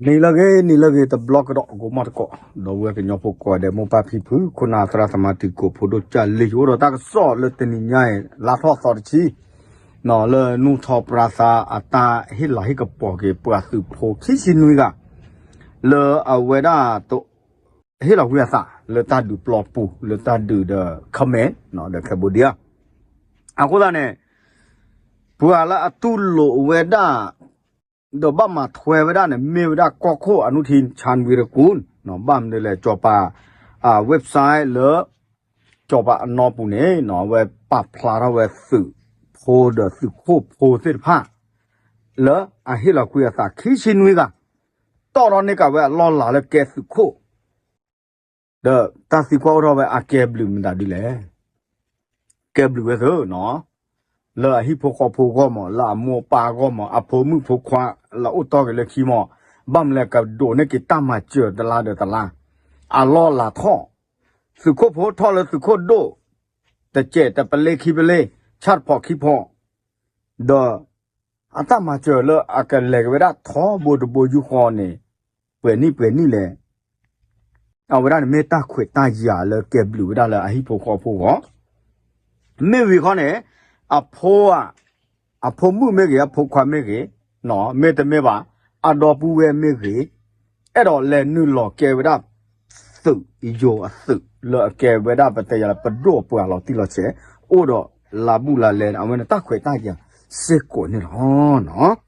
Nilage the block go marco the work in your poco de mopa people kuna tratamatico podocha liuro tak so letini la torchi no le nu top rasa ata hila hikapoke puasu po kishinuiga le aweda to hila wiasa le tadu plopu le tadu the comment no the Cambodia akoda ne puala atulo weda the Bama Twevada and Mivada Coco Anutin Chan Virakun, no Bam de la Chopa website le Chopa Nopune, no web Paplara with Su, po the Suko posted pa. Le Ahila Quiasa Kishin Wiga, Toronica where Lola le Kesuko. The Tassico of a Keblum that delay. Keblu with her, no? Le hippocopo gomo, la mo pa gomo, a pomu poqua, la utog le kimo, bam le ka do ne ki tamature de la de la. A lo la to. Sukopo tolle suko do. The jet, the pele kibele, chat po kipo. The atamature le a can leg with that to bo you horny. Penny le. I would not meta quit taja le ke blue dollar a hippocopo. Maybe honey. A poa mege a poqua mege, no, meta meba, a dobu mege, at all let new law care it up. Su, yo a su, look care with up at the pado pualo tiloche, odo, la bula len, and when a taquetaja, seco in no,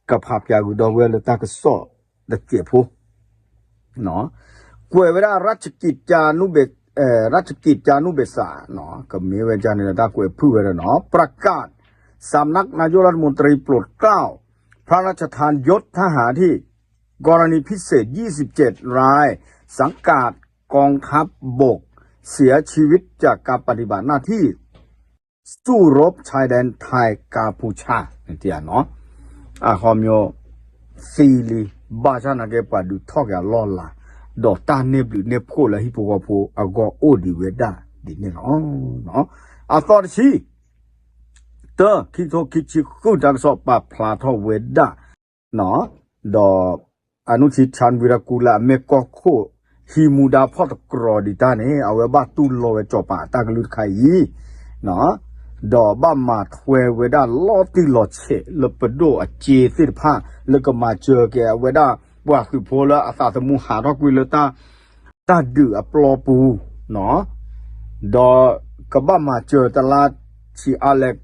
capapia would well attack a saw, the kepo. No, quevera ratchikita nube. รัชกิจจานุเบกษาเนาะก็มีเวจานิตาเกวผู้เวรเนาะประกาศสำนักนายกรัฐมนตรีโปรดเกล้าพระราชทานยศทหารที่กรณีพิเศษ27รายสังกัดกองทัพบกเสียชีวิตจากการปฏิบัติหน้าที่สู้รบชายแดนไทยกัมพูชาเนี่ยเนาะคอมโยซีลีบาชานาเกปาดูทอกอย่าล้อละดอกตาเนบหรือเนบโคละฮิโปกโพอากอโอดีเวด้าดีเนี่ยเนาะอาตอดชีเตอคิโตคิชิคุจักสอบปาพลาทเวด้าเนาะดอกอนุชิชันวิรากุละเมกอโคฮิมูดาพอตกรอดิตาเนี่ยเอาไว้บาตุลโลเวจอปาตากลุดไข่เนาะดอกบ้ามาทเวเวด้าลอติลอเชลปโดอเจสิผ้าแล้วก็มาเจอแกเวด้าว่าคือพอละอาสาสมุหารกุลตาดื้อปลอปูเนาะดอกบ้ามาเจอตลาดชีอาเล็ก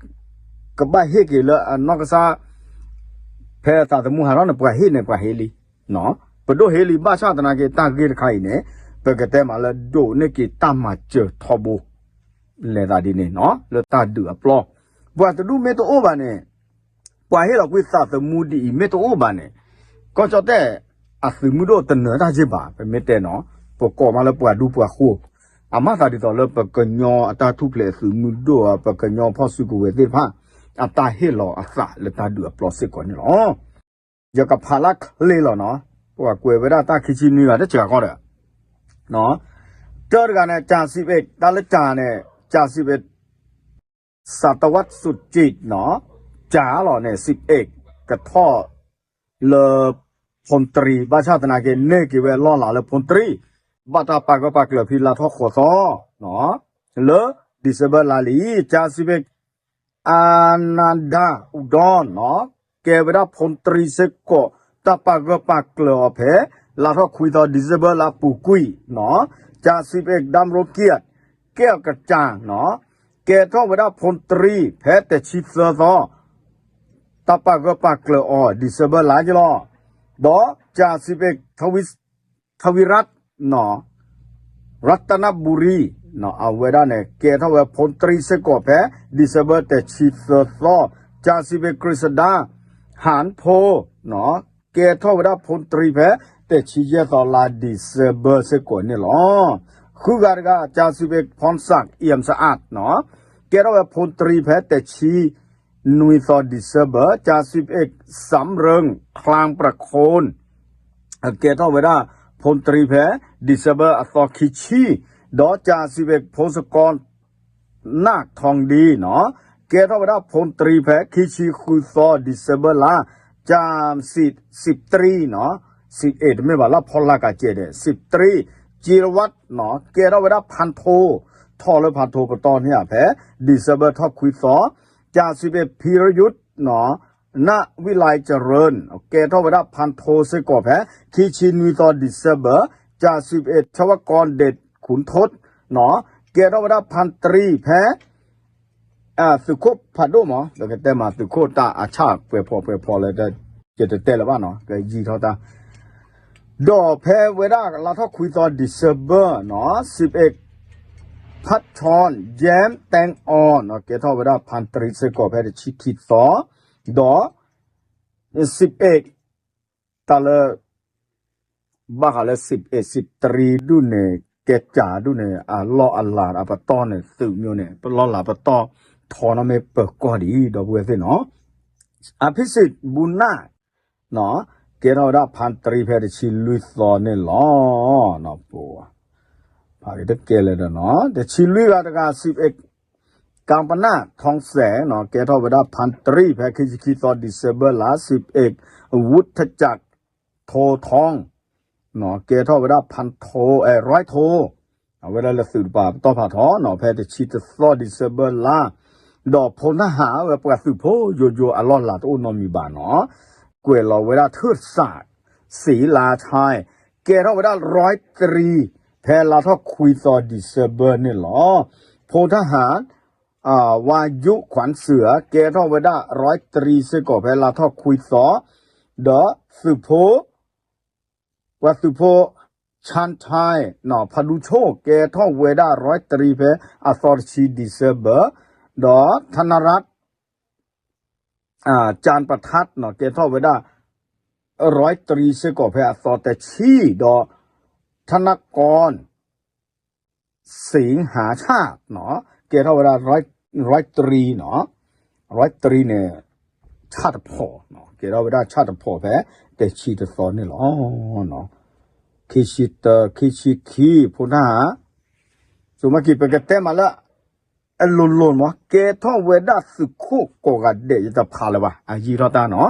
กบ้าเฮกิละนอกซาเพออาสาสมุหารเนี่ยปะเฮเนี่ยปะเฮลีเนาะปะโดเฮลีบ้าชาตนาเกตาเกตไข่เนี่ยเปกเตมาละโดเนี่ยกิตามาเจอทอบูเลตาดีเนี่ยเนาะแล้วตาดื้อปลอว่าจะดูเมโตโอบาเนี่ยปะเฮเรากุศาสมุดีเมโตโอบาเนี่ยก็จะแต่อาศัยมือโดดเนื้อได้จีบาเป็นเมตเนาะปกก่อมาแล้วปวดดูปวดคู่อามาตาดีต่อแล้วปกกญออัตาทุเพลสือมือโดปกกญอพ่อสุกุเวทีผ้าอัตาเฮลออัสะแล้วตาเดือปลอสิก่อนนี่เนาะอย่ากับพาลักเลยหรอเนาะปวดกวยเวลาตาคิชินี่ว่าได้เจอก็ได้เนาะเจอกันเนี่ยจ่าสิบเอ็ดตาละจ่าเนี่ยจ่าสิบเอ็ดสัตวัตสุจิตเนาะจ่าหรอเนี่ย11กระท่อเลพลตรีบาชาตนาเกเนกิเวล่อหลาเลยพลตรีบาตาปากก็ปากเหลือพิลาทอขอซอเนาะเลดิเซเบลาลีจาสิเบกอานันดาอุดรเนาะเกเวดาพลตรีเซโกตาปากก็ปากเหลือเพลาทอคุยต่อดิเซเบลาปูกุยเนาะจาสิเบกดำโรเกียรแก้วกระจ่างเนาะเกท่อเวดาพลตรีเพแต่ชิดเซอซอตาปากก็ปากเหลือดิเซเบลาจิลอดอจ่าสิบเอกทวิรัตเนาะรัตนบุรีเนาะเอาไว้ได้เนี่ยเกท่าว่าพลตรีเสกอแพ้ดิเซเบอร์แต่ชีเซอร์ซอจ่าสิบเอกกฤษดาหานโพเนาะเกท่าว่าพลตรีแพ้แต่ชีเยตอลาดิเซเบอร์เสกอเนี่ยหรอคือการก็จ่าสิบเอกพรศักดิ์เอี่ยมสะอาดเนาะเกท่าว่าพลตรีแพ้แต่ชีนุยซอดิเซเบอร์จ่าสิบเอกสำเริงคลางประโคนเกท่าเวลาพลตรีแพ้ดิเซเบอร์อัตอคิชีดอจ่าสิบเอกพงศกรนาคทองดีเนาะเกท่าเวลาพลตรีแพ้คิชีคุยซอดิเซเบอร์ลาจามสิบตรีเนาะ 18ไม่ว่าละพอละกะเจเด13จิรวัตรเนาะเกเราเวลาพันโททอเลยพันโทปตอนเนี่ยแพ้ดิเซเบอร์ท็อปคุยสอจ่า11พีรยุทธ์เนาะณวิไลเจริญเกเท่าเวลาพันโทเสกอแพ้คีชินวิตอดิเซเบอร์จ่า11ชวกรเด็ดขุนทศเนาะเกเท่าเวลาพันตรีแพ้สุโขพัดโดมแล้วก็แต่มาสุโขตาอาชาเปพอเลยจะเตะแล้วบ้านเนาะก็ยีเท่าตาดอแพ้เวลาเราถ้าคุยตอนดิเซเบอร์เนาะ11พัดชอนแย้มแตงอ่อนเนาะเกเท่าเวลาพันตรีเสกอแพ้ชิคิดสอดอ11ตาเลยบ้าเลย11 13ดูเนี่ยเกจ่าดูเนี่ยล้ออัลลาดปะตอนเนี่ยสื่อမျိုးเนี่ยล้อหลาปะตอทอนะเมเปิดก่อดีดอกเวสิเนาะอภิสิทธิ์บุญนาเนาะเกเราได้พันตรีเพชรชิลุยซอเนี่ยหรอเนาะปัวพาไปเกเลยเนาะแต่ชิลุยก็ตะกา11กางปนาทองแสงเนาะเกเราได้พันตรีเพชรคิดซอดิเซเบอร์ละ11วุฒจักรโททองเนาะเกเราได้พันโทร้อยโทเวลาเราสื่อป่าต่อผ่าท้อเนาะเพชรชิดซอดิเซเบอร์ละดอกพลทหารเวลาประสืบโพโยอลอนลาตัวน้องมีบานเนาะกวยเราเวลาเทิดศาสตร์ศรีลาชายเกเราเวลา103แพลาทอคุยซอดิเซเบอร์นี่หรอพลทหารวายุขวัญเสือเกเราเวลา103เสกอแพลาทอคุยซอดอสืบโพว่าสืบโพชันชายเนาะพดุโชเกเราเวลา103แพอสอร์ชีดิเซเบอร์ดอธนรัตน์จานประทัดเนาะเกท่อเวลา103เสกอแพอสอแต่ชีดอธนกรสิงหาชาติเนาะเกท่อเวลา103เนาะ103เนี่ยชาติพ่อเนาะเกท่อเวลาชาติพ่อแพแต่ชีตะสอนนี่หรอเนาะคิชิคีพุนาสุมากิเปกเตมาละลุนมั้งเกท่อเวด้าสุขุกกัดเดยจะพาเลยว่ะยีรอตาเนาะ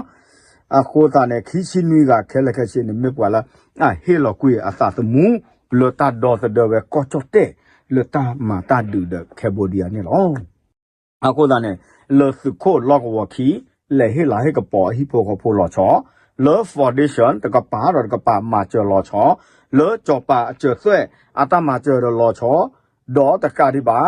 โคตาเนี่ยคิชินุยกะเคลเคชินไม่ปวดละเฮลกุยอาซาตมูเลตาดอสเดเวก็จเตเลตามาตาดูเดแคโบเดียเนี่ยหรอโคตาเนี่ยเลสุขุลอกวอคีเลเฮลาเฮกปอฮิโปกโพลอชอเลฟอร์ดิชันตะกปาดกปามาเจอลอชอเลจอปาเจอซวยอาตามาเจอลอชอดอตะกาดิบา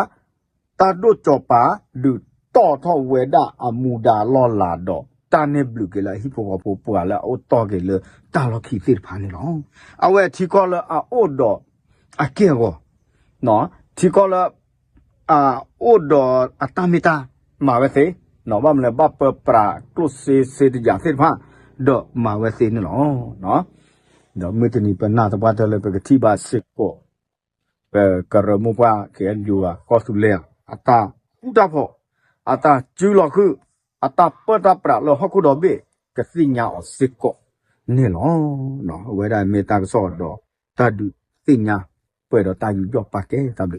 ตาดูจบปาดูต่อท่อเวดาอามูดาลอลาดอตาเนบลูกเลยฮิปโปกโปปัวแล้วโอต่อเกเลยตาลอขีสิพานี่หรอเอาเวที่ก็ละโอดอเกก็เนาะที่ก็ละโอดอตามิตามาเวสิเนาะว่ามันเลยบับปรากลุเซอย่างสิพาดอมาเวสินี่หรอเนาะเดี๋ยวมื้อนี้เป็นหน้าตะบาดเลยไปที่บาสิกก็กระมุปะเขียนอยู่ก็สุเลียอาตาอุตาพออาตาจูหลอกคืออาตาเปิดตาปราเราฮักกูดอเบกสิญญาอสิกก็นี่หรอเนาะเวลาเมตาก็สอดดอตาดูสิญญาเปิดตาอยู่ยอปากแกตาดู